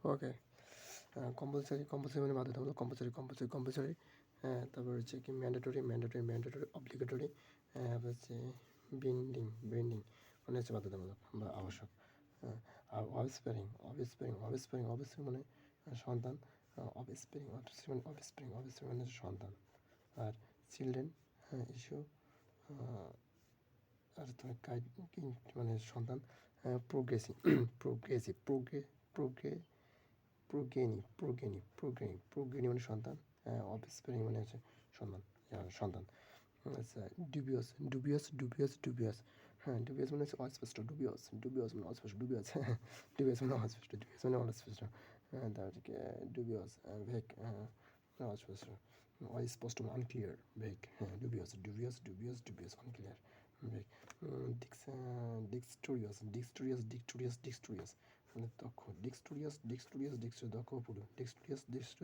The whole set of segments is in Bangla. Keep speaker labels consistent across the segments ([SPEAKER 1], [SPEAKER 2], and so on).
[SPEAKER 1] ওকে, কম্পালসারি মানে বাধ্যতামূলক, কম্পালসারি। তারপর হচ্ছে কি ম্যান্ডেটরি, অব্লিগেটরি, হচ্ছে বেন্ডিং মানে হচ্ছে বাধ্যতামূলক বা আবশ্যক। আর অফস্প্যারিং মানে সন্তান, অফস্প্যারিং মানে হচ্ছে সন্তান। আর চিলড্রেন, ইস্যু, আর তোমার মানে সন্তান। প্রোগ্রেসিভ প্রোগ্রেনি মানে সন্তান। অফস্প্যারিং মানে হচ্ছে সন্তান। আচ্ছা, ডুবিয়াস। হ্যাঁ, ডুবিয়াস মানে হচ্ছে অস্পষ্ট, ডুবিয়াস মানে অস্পষ্ট, ডুবিয়াস মানে অস্পষ্ট। তারপরে ডুবিয়াস, ভেক, অস্পষ্ট, অস্পষ্ট, আনক্লিয়ার, ভেক। হ্যাঁ, ডুবিয়াস, আনক্লিয়ার, ভেক। ডিক্সটোরিয়াস মানে দক্ষ, ডিক্সটোরিয়াস দক্ষ পড়ু,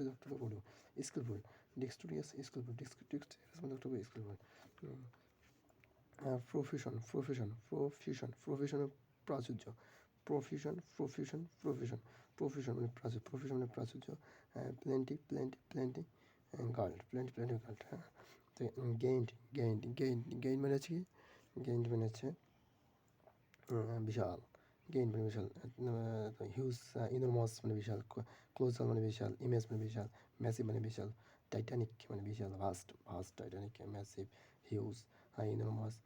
[SPEAKER 1] দক্ষ পড়ু, স্কিলফুল, স্কিলফুল, মানে দক্ষ স্কিলফুল। প্রফিউশন প্রাচুর্য, প্রফিউশন মানে প্রাচুর্য। প্লেন্টি গার্ড, হ্যাঁ। তো গেইন্ড মানে হচ্ছে কি, মানে হচ্ছে বিশাল, বিশাল। হিউজ, ইনরমাস মানে বিশাল, ক্লোজাল মানে বিশাল, ইমেজ মানে বিশাল, ম্যাসিভ মানে বিশাল, টাইটানিক মানে বিশাল, vast, titanic, massive, huge, enormous.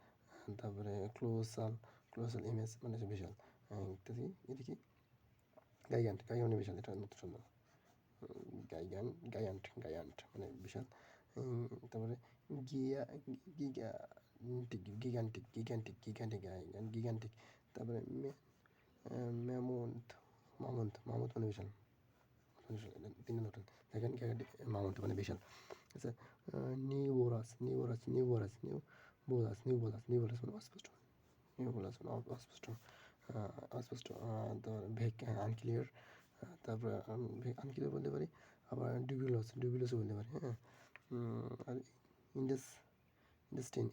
[SPEAKER 1] তারপরে ক্লোজাল ইমেজ মানে হচ্ছে বিশাল, ইত্যাদি। এদিকে গাইগ্যান্ট মানে বিশাল, এটা নতুন শব্দ। গায়ান্ট মানে বিশাল। তারপরে গিগান্টিক। তারপরে মামন্থ মানে বিশাল, তিনটা নতুন। দেখেন মামন্থ মানে বিশাল। আচ্ছা, নিউবোরাস মানে অস্পষ্ট, তারপর ভেক, আনক্লিয়ার। তারপরে আনক্লিয়ার বলতে পারি, আবার ডুবিউলাস বলতে পারি। হ্যাঁ। আর ইনডেস্টিন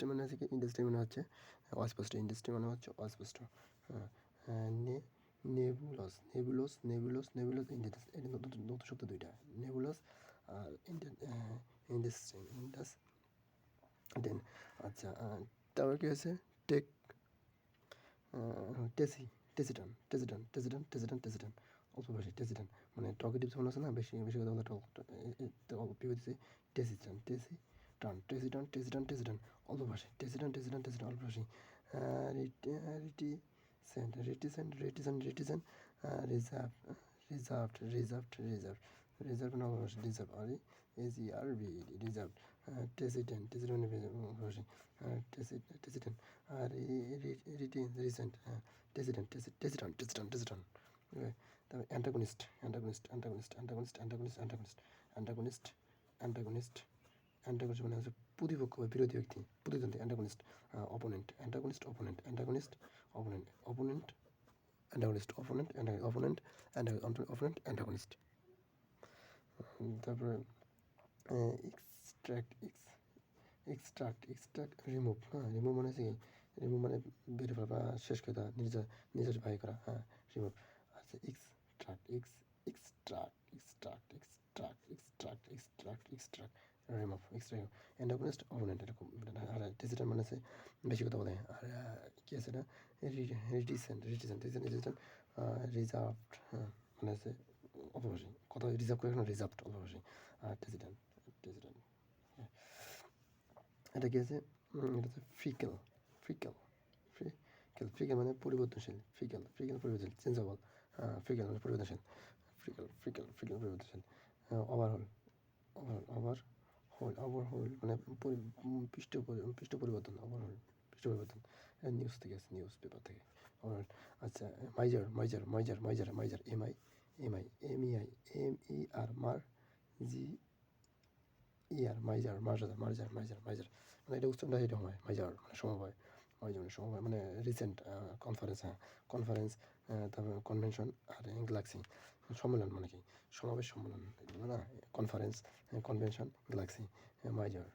[SPEAKER 1] মানে হচ্ছে কি, মানে হচ্ছে অস্পষ্ট, অস্পষ্ট। হ্যাঁ। নেবুলাস, এটা নতুন শব্দ দুইটা, নেবুলাস আর দেন। আচ্ছা, তারপর কি আছে, টেক, টেসিটান অল্পভাষী, মানে টকেটিভ যখন আছে না, বেশি কথা বলে বিপরীতে টেসিটান অল্পভাষী, অল্পভাষী। রিটিসেন্ট, রিজার্ভ মানে অল্পভাষী, আর রিজার্ভ। টেসিডেন্ট ভাষী, টেসিডেন্ট। আর রিসেন্ট, টেসিডন। তারপর অ্যান্টাগনিস্ট মানে হচ্ছে প্রতিপক্ষ বা বিরোধী ব্যক্তি, প্রতিদ্বন্দ্বী। অপোনেন্ট, তারপরে এক্সট্রাক্ট, রিমুভ। হ্যাঁ, রিমুভ মানে হচ্ছে, মানে বের করা বা শেষ করে দেওয়া, নিজের বাই করা। হ্যাঁ, রিমুভ। আচ্ছা, এক্সট্রাক্ট, রিমুভ, অ্যান্টাগনিস্ট, অপোনেন্ট, এরকম। আর ডিজিটাল মানে হচ্ছে বেশি কথা বলে। আর কি আছে এটা, রিটিসেন্ট, রিজার্ভড। হ্যাঁ, মানে হচ্ছে অপভাষী, কথা রিজার্ভ করে, রিজার্ভড, অপভাষী। আর ডিজিটাল। এটা কি আছে, এটা হচ্ছে ফিকেল মানে পরিবর্তনশীল, পরিবর্তনশীল, চেঞ্জেবল। মানে পরিবর্তনশীল, পরিবর্তনশীল। ওভারহোল মানে পৃষ্ঠ পরিবর্তন, পৃষ্ঠ পরিবর্তন। নিউজ থেকে আছে, নিউজ পেপার থেকে। ওভারহোল। আচ্ছা, মাইজার, MEIR, মাইজার, মানে এটা উচ্চারণটা এটা হয়, মাইজার মানে সমবায়, মানে রিসেন্ট কনফারেন্স। হ্যাঁ, কনফারেন্স। তারপর কনভেনশন। আর গ্যালাক্সি সম্মেলন মানে কি, সমাবেশ, সম্মেলন না, কনফারেন্স, কনভেনশন, গ্যালাক্সি। মাইজার।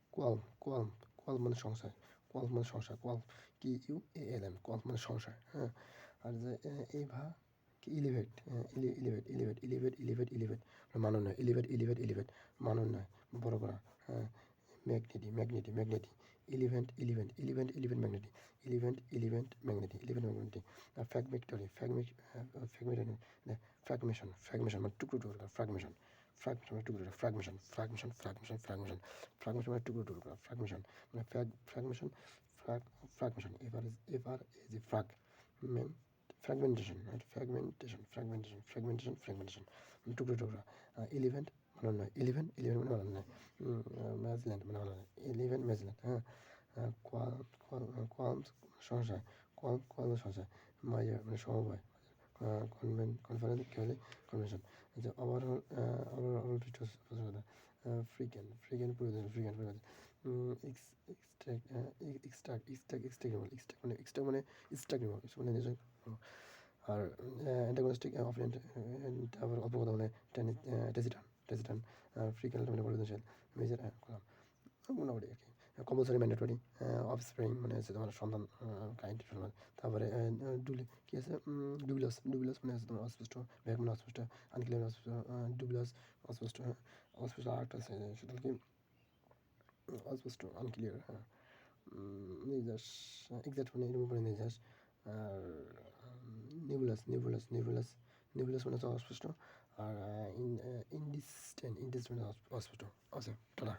[SPEAKER 1] কোয়াল মানে সংশয়, কোয়াল মানে সংসার, কোয়াল QUALM, কোয়াল মানে সংসার, হ্যাঁ। আর যে এভা কি ইলিভেট, ইলিভেট মানন নয়, ইলিভেট মানন নয়, বড় করা, হ্যাঁ। ম্যাগনেটি ম্যাগনেটি, ম্যাগনেটি। ফ্র্যাগমেন্টারি, ফ্র্যাগমেশন মানে টুকরো করা, ফ্র্যাগমেশন মানে টুকরো করা, ফ্র্যাগমেশন মানে টুকরো করা, ফ্র্যাগমেশন মানে ফ্র্যাগমেশন। এবার এই যে ফ্র্যাগমেন্টেশন, মানে টুকরো ইলিভেন্ট মানে নয়, ইলেভেন মানে বানানো নয়, ম্যাজল্যান্ড মানে বানানো নয়, ম্যাজল্যান্ড, হ্যাঁ। কোয়ালমস সংশয়, সংশয়, মাইয়ার মানে সমবায়, কনফারেন্স কী হলে কনভেনশন। যে ওভারঅল পরিবর্তন, এক্সট্রাক্ট মানে নিজের। আর অ্যান্টাগনিস্টিক অফেন্ট, আবার অল্প কথা বলে টেসিটান, ফ্রিক্যান্ট মানে পরিবর্তনশীল, মেজর মোটামুটি আর কি। কম্পালসারি ম্যান্ডেটরি, অফস্প্রিং মানে হচ্ছে তোমার সন্তান, কাইন্ড। তারপরে কী আছে, ডুবিলাস মানে হচ্ছে তোমার অস্পষ্ট, ভ্যাগ মানে অস্পষ্ট, আনক্লিয়ার অস্পষ্ট, ডুবিলাস অস্পষ্ট, অস্পষ্ট আরেকটা আছে সেটা কি অস্পষ্ট, আনক্লিয়ার, হ্যাঁ। নির্যাস, এক্সাক্ট মানে এরকম করে নির্যাস। আর নিউবুলাস মানে হচ্ছে অস্পষ্ট। আর ইনডিস্টেন্ট মানে অস্পষ্ট। আচ্ছা, টাটা।